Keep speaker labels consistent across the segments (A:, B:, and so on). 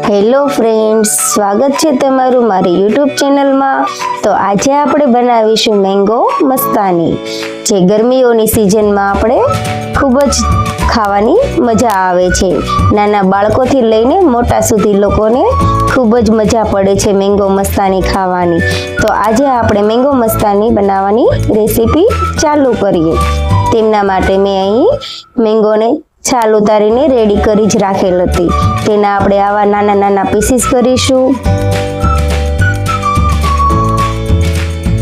A: Hello friends, સ્વાગત છે તમારું મારી યુટ્યુબ ચેનલમાં। તો આજે આપણે બનાવીશું મેંગો મસ્તાની, જે ગરમીઓની સિઝનમાં આપણે ખૂબ જ ખાવાની મજા આવે છે। નાના બાળકોથી લઈને મોટા સુધી લોકોને ખૂબ જ મજા પડે છે મેંગો મસ્તાની ખાવાની। તો આજે આપણે મેંગો મસ્તાની બનાવવાની રેસીપી ચાલુ કરીએ। તેમના માટે મેં અહીં મેંગોને છાલ ઉતારીને રેડી કરી જ રાખેલ હતી। તેના આપણે આવા નાના નાના પીસીસ કરીશું।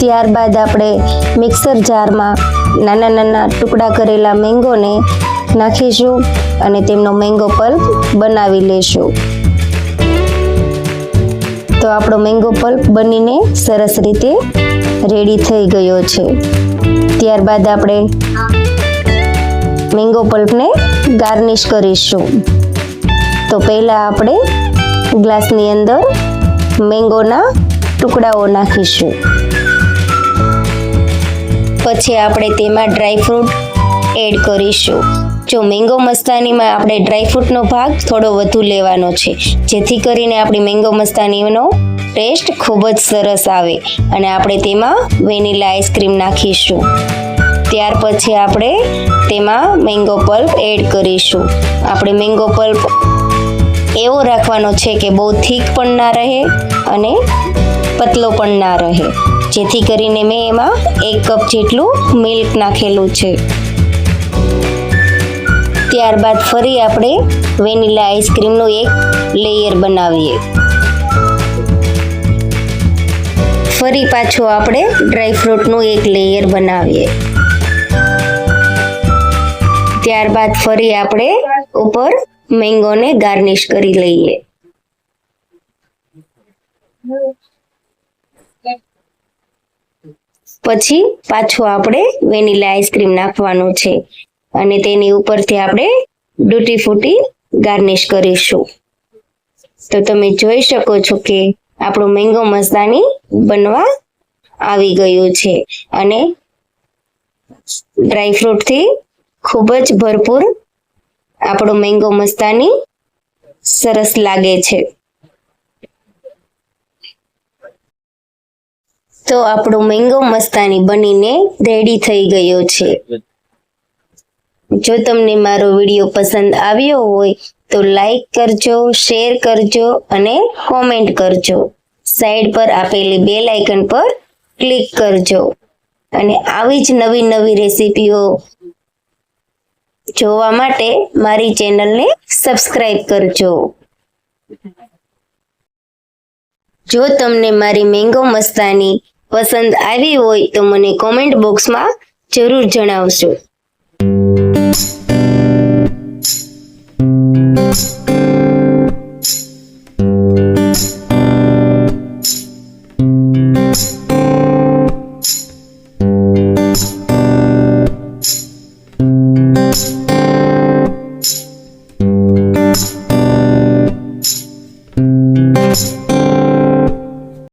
A: ત્યારબાદ આપણે મિક્સર જારમાં નાના નાના ટુકડા કરેલા મેંગોને નાખીશું અને તેમનો મેંગો પલ્પ બનાવી લેશું। તો આપણો મેંગો પલ્પ બનીને સરસ રીતે રેડી થઈ ગયો છે। ત્યારબાદ આપણે મેંગો પલ્પને ગાર્નિશ કરીશું। તો પહેલા આપણે ગ્લાસની અંદર મેંગોના ટુકડાઓ નાખીશું। પછી આપણે તેમાં ડ્રાયફ્રૂટ એડ કરીશું। જો મેંગો મસ્તાનીમાં આપણે ડ્રાયફ્રૂટનો ભાગ થોડો વધુ લેવાનો છે, જેથી કરીને આપણી મેંગો મસ્તાનીનો ટેસ્ટ ખૂબ જ સરસ આવે। અને આપણે તેમાં વેનીલા આઈસ્ક્રીમ નાખીશું। ત્યાર પછી આપણે તેમાં મેંગો પલ્પ એડ કરીશું। આપણે મેંગો પલ્પ એવો રાખવાનો છે કે બહુ થીક પણ ના રહે અને પતલો પણ ના રહે, જેથી કરીને મેં એમાં 1 કપ જેટલું મિલ્ક નાખેલું છે। ત્યારબાદ ફરી આપણે વેનીલા આઈસ્ક્રીમનું એક લેયર બનાવીએ। ફરી પાછું આપણે ડ્રાયફ્રૂટનું એક લેયર બનાવીએ। ત્યારબાદ ફરી આપણે ઉપર મેંગોને ગાર્નિશ કરી લઈએ। પછી પાછું આપણે વેનીલા આઈસ્ક્રીમ નાખવાનું છે અને તેની ઉપરથી આપણે ડૂટી ફૂટી ગાર્નિશ કરીશું। તો તમે જોઈ શકો છો કે આપણું મેંગો મસ્તાની બનવા આવી ગયું છે અને ડ્રાયફ્રૂટથી ખૂબ જ ભરપૂર આપણો મેંગો મસ્તાની સરસ લાગે છે। તો આપણો મેંગો મસ્તાની બનીને રેડી થઈ ગયો છે। જો તમને મારો વિડીયો પસંદ આવ્યો હોય તો લાઈક કરજો, શેર કરજો અને કોમેન્ટ કરજો। સાઈડ પર આપેલી બેલ આઇકન પર ક્લિક કરજો અને આવી જ નવી નવી રેસીપીઓ જોવા માટે મારી ચેનલને સબસ્ક્રાઇબ કરજો। જો તમને મારી મેંગો મસ્તાની પસંદ આવી હોય તો મને કોમેન્ટ બોક્સમાં જરૂર જણાવશો।